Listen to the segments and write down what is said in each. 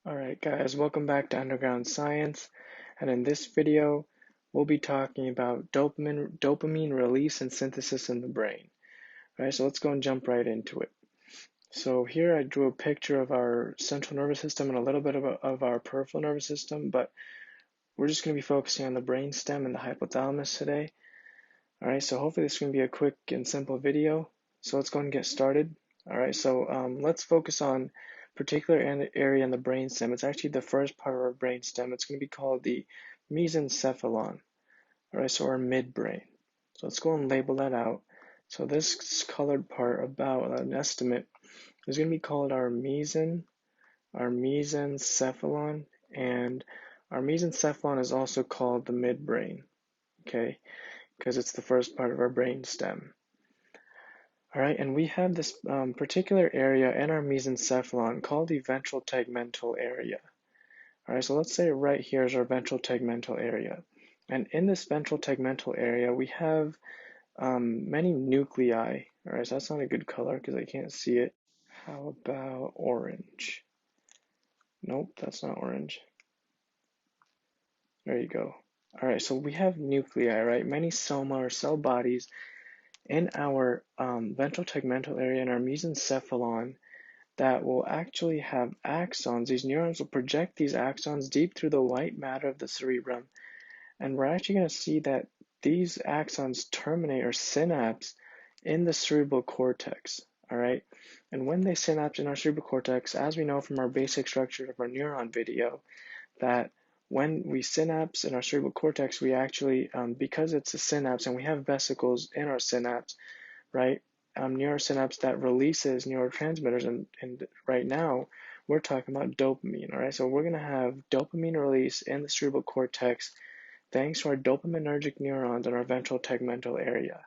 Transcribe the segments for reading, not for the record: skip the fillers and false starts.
Alright guys, welcome back to Underground Science, and in this video we'll be talking about dopamine release and synthesis in the brain. Alright, so let's go and jump right into it. So here I drew a picture of our central nervous system and a little bit of our peripheral nervous system, but we're just going to be focusing on the brain stem and the hypothalamus today. Alright, so hopefully this is going to be a quick and simple video. So let's go and get started. Alright, so let's focus on particular area in the brainstem. It's actually the first part of our brainstem. It's going to be called the mesencephalon. Alright, so our midbrain. So let's go and label that out. So this colored part, about an estimate, is going to be called our mesencephalon, and our mesencephalon is also called the midbrain. Okay, because it's the first part of our brain stem. All right, and we have this particular area in our mesencephalon called the ventral tegmental area. All right, so let's say right here is our ventral tegmental area. And in this ventral tegmental area, we have many nuclei. All right, so that's not a good color because I can't see it. How about orange? Nope, that's not orange. There you go. All right, so we have nuclei, right? Many soma or cell bodies in our ventral tegmental area in our mesencephalon that will actually have axons. These neurons will project these axons deep through the white matter of the cerebrum, and we're actually going to see that these axons terminate or synapse in the cerebral cortex. All right, and when they synapse in our cerebral cortex, as we know from our basic structure of our neuron video, that when we synapse in our cerebral cortex, we actually, because it's a synapse and we have vesicles in our synapse, right? Neurosynapse that releases neurotransmitters, and right now we're talking about dopamine, all right? So we're going to have dopamine release in the cerebral cortex thanks to our dopaminergic neurons in our ventral tegmental area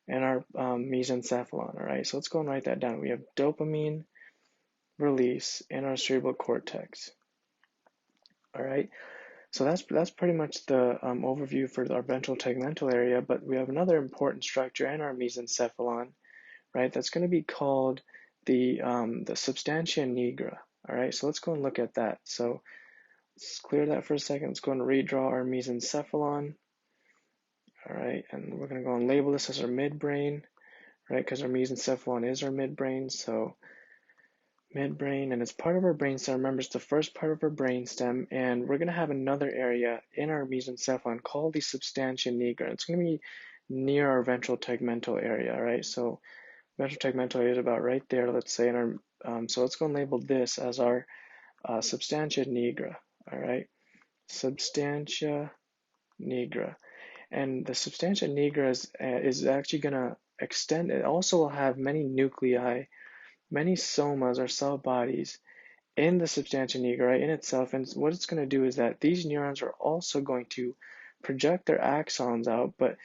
and our mesencephalon, all right? So let's go and write that down. We have dopamine release in our cerebral cortex, all right? So that's pretty much the overview for our ventral tegmental area, but we have another important structure in our mesencephalon, right? That's going to be called the substantia nigra. All right, so let's go and look at that. So let's clear that for a second. Let's go and redraw our mesencephalon. All right, and we're going to go and label this as our midbrain, right? Because our mesencephalon is our midbrain. So midbrain, and it's part of our brainstem. Remember, it's the first part of our brainstem, and we're going to have another area in our mesencephalon called the substantia nigra. It's going to be near our ventral tegmental area, right? So ventral tegmental area is about right there, let's say, in our, so let's go and label this as our substantia nigra, all right? Substantia nigra. And the substantia nigra is actually going to extend. It also will have many nuclei, many somas or cell bodies in the substantia nigra, right, in itself. And what it's going to do is that these neurons are also going to project their axons out, but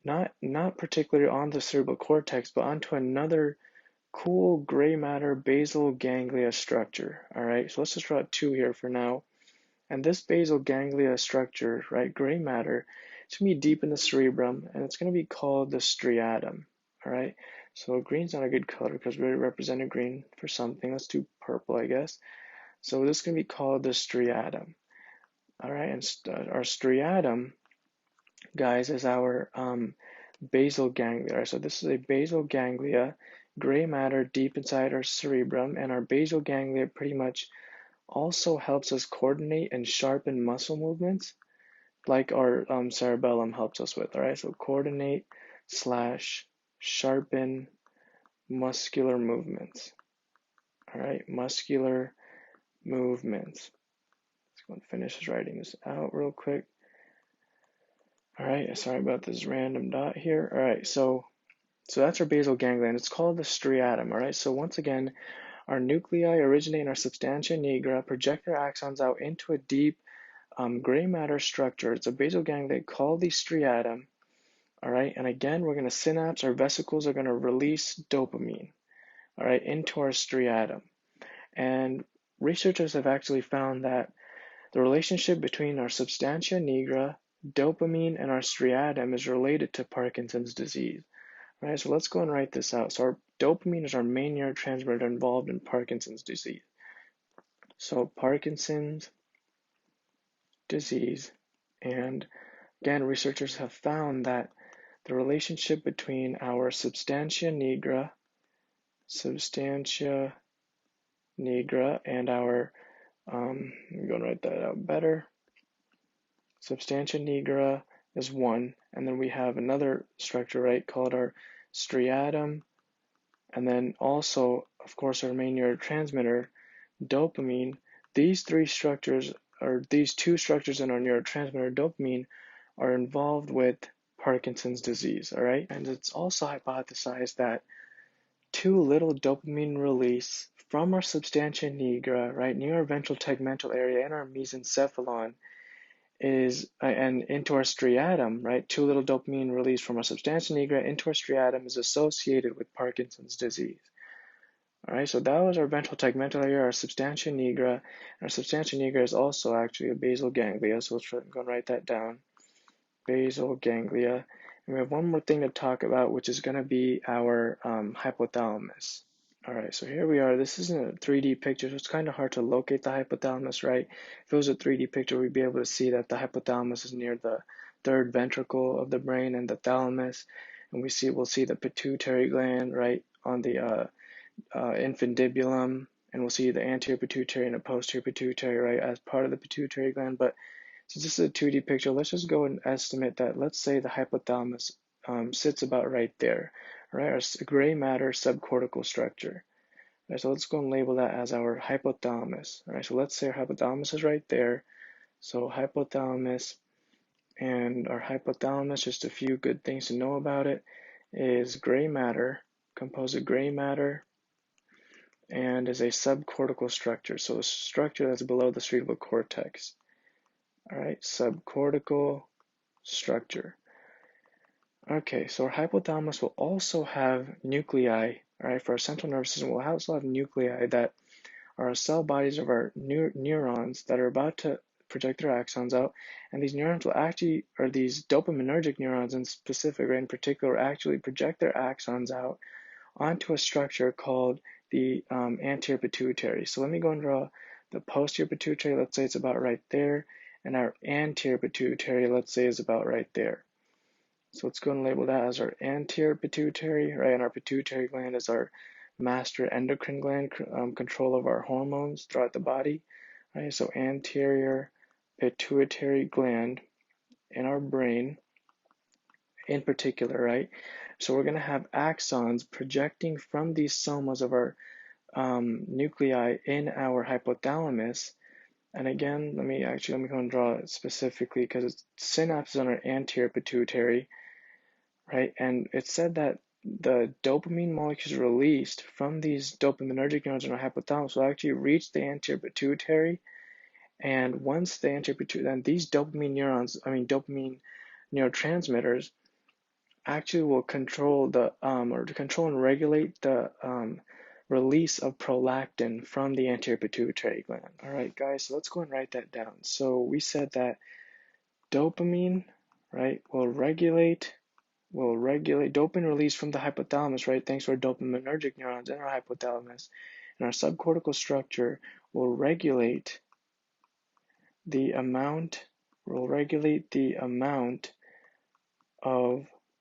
not particularly on the cerebral cortex, but onto another cool gray matter basal ganglia structure. All right, so let's just draw two here for now. And this basal ganglia structure, right, gray matter, it's going to be deep in the cerebrum, and it's going to be called the striatum. All right, so green's not a good color because we already represented green for something. Let's do purple, I guess. So this is going to be called the striatum. All right, and our striatum, guys, is our basal ganglia. Right? So this is a basal ganglia, gray matter deep inside our cerebrum, and our basal ganglia pretty much also helps us coordinate and sharpen muscle movements like our cerebellum helps us with. All right, so coordinate slash sharpen muscular movements. All right, muscular movements. Let's go and finish writing this out real quick. All right, sorry about this random dot here. All right, so that's our basal ganglia, and it's called the striatum. All right, so once again, our nuclei originate in our substantia nigra, project their axons out into a deep gray matter structure. It's a basal ganglia called the striatum. All right, and again, we're going to synapse. Our vesicles are going to release dopamine, all right, into our striatum. And researchers have actually found that the relationship between our substantia nigra, dopamine, and our striatum is related to Parkinson's disease. All right, so let's go and write this out. So our dopamine is our main neurotransmitter involved in Parkinson's disease. So Parkinson's disease, and again, researchers have found that the relationship between our substantia nigra, and our, I'm going to write that out better. Substantia nigra is 1, and then we have another structure, right, called our striatum, and then also, of course, our main neurotransmitter, dopamine. These three structures, or these two structures in our neurotransmitter, dopamine, are involved with Parkinson's disease, all right? And it's also hypothesized that too little dopamine release from our substantia nigra, right, near our ventral tegmental area and our mesencephalon and into our striatum, right, too little dopamine release from our substantia nigra into our striatum is associated with Parkinson's disease. All right, so that was our ventral tegmental area, our substantia nigra. And our substantia nigra is also actually a basal ganglia, so let's go and write that down. Basal ganglia. And we have one more thing to talk about, which is going to be our hypothalamus. All right, so here we are. This isn't a 3D picture, so it's kind of hard to locate the hypothalamus, right? If it was a 3D picture, we'd be able to see that the hypothalamus is near the third ventricle of the brain and the thalamus, and we'll see the pituitary gland, right, on the infundibulum, and we'll see the anterior pituitary and the posterior pituitary, right, as part of the pituitary gland. But since this is a 2D picture, let's just go and estimate that. Let's say the hypothalamus sits about right there, right, our gray matter subcortical structure. Right, so let's go and label that as our hypothalamus. All right, so let's say our hypothalamus is right there. So hypothalamus, and our hypothalamus, just a few good things to know about it, is gray matter, composed of gray matter, and is a subcortical structure, so a structure that's below the cerebral cortex. All right, subcortical structure. Okay, so our hypothalamus will also have nuclei, all right, for our central nervous system. We'll also have nuclei that are cell bodies of our neurons that are about to project their axons out, and these neurons will actually, or these dopaminergic neurons in specific, right, in particular, actually project their axons out onto a structure called the anterior pituitary. So let me go and draw the posterior pituitary. Let's say it's about right there, and our anterior pituitary, let's say, is about right there. So let's go and label that as our anterior pituitary, right? And our pituitary gland is our master endocrine gland, control of our hormones throughout the body, right? So anterior pituitary gland in our brain in particular, right? So we're going to have axons projecting from these somas of our nuclei in our hypothalamus. And again, let me go and draw it specifically because it's synapses on our anterior pituitary, right? And it said that the dopamine molecules released from these dopaminergic neurons in our hypothalamus will actually reach the anterior pituitary. And once the anterior pituitary, then these dopamine neurotransmitters actually will control and regulate the release of prolactin from the anterior pituitary gland. All right, guys, so let's go and write that down. So we said that dopamine, right, will regulate dopamine release from the hypothalamus, right, thanks to our dopaminergic neurons in our hypothalamus, and our subcortical structure will regulate the amount of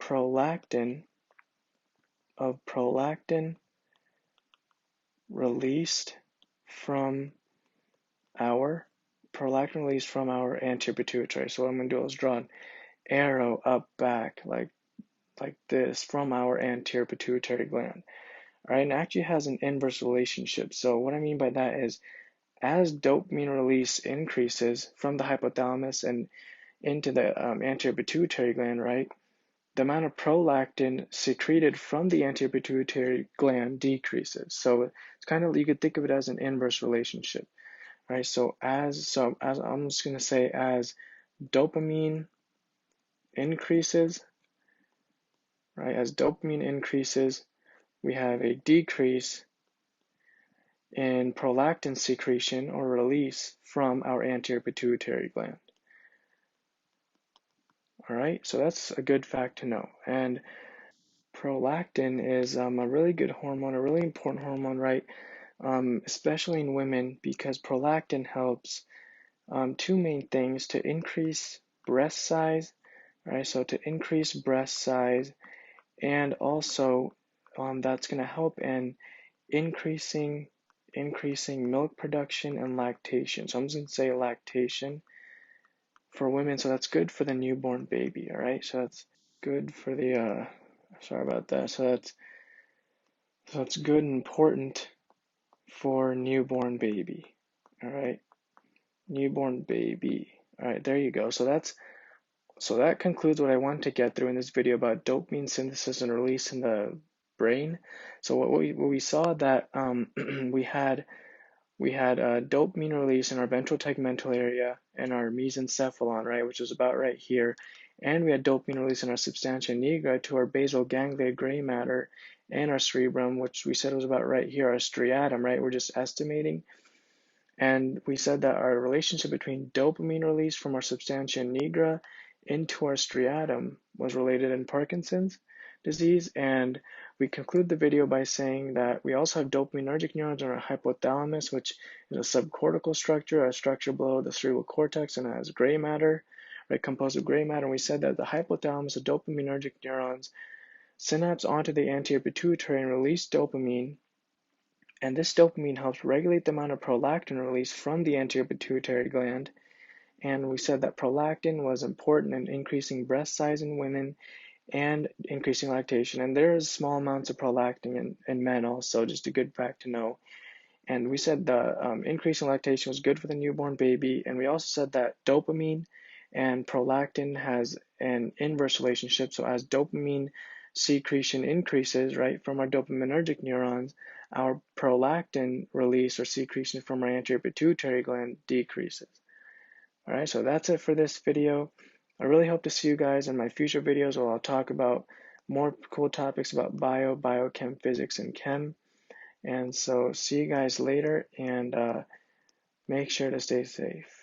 prolactin released from our anterior pituitary. So what I'm going to do is draw an arrow up back like this from our anterior pituitary gland. All right, and it actually has an inverse relationship. So what I mean by that is as dopamine release increases from the hypothalamus and into the anterior pituitary gland, right, the amount of prolactin secreted from the anterior pituitary gland decreases. So it's kind of, you could think of it as an inverse relationship, right? So as I'm just going to say, as dopamine increases, right? As dopamine increases, we have a decrease in prolactin secretion or release from our anterior pituitary gland. All right, so that's a good fact to know. And prolactin is a really good hormone, a really important hormone, right, especially in women, because prolactin helps two main things: to increase breast size, right? So to increase breast size, and also that's going to help in increasing milk production and lactation. So I'm just going to say lactation for women. So that's good for the newborn baby. All right. So that's good for the sorry about that. So that's good and important for newborn baby. All right. Newborn baby. All right, there you go. So that concludes what I want to get through in this video about dopamine synthesis and release in the brain. So what we saw that we had dopamine release in our ventral tegmental area and our mesencephalon, right, which is about right here, and we had dopamine release in our substantia nigra to our basal ganglia gray matter and our cerebrum, which we said was about right here, our striatum, right. We're just estimating. And we said that our relationship between dopamine release from our substantia nigra into our striatum was related in Parkinson's disease. And we conclude the video by saying that we also have dopaminergic neurons in our hypothalamus, which is a subcortical structure, a structure below the cerebral cortex, and has gray matter, right, composed of gray matter. And we said that the hypothalamus of dopaminergic neurons synapse onto the anterior pituitary and release dopamine. And this dopamine helps regulate the amount of prolactin released from the anterior pituitary gland. And we said that prolactin was important in increasing breast size in women and increasing lactation. And there is small amounts of prolactin in men also, just a good fact to know. And we said the increase in lactation was good for the newborn baby. And we also said that dopamine and prolactin has an inverse relationship. So as dopamine secretion increases, right, from our dopaminergic neurons, our prolactin release or secretion from our anterior pituitary gland decreases. All right, so that's it for this video. I really hope to see you guys in my future videos where I'll talk about more cool topics about biochem, physics, and chem. And so see you guys later, and make sure to stay safe.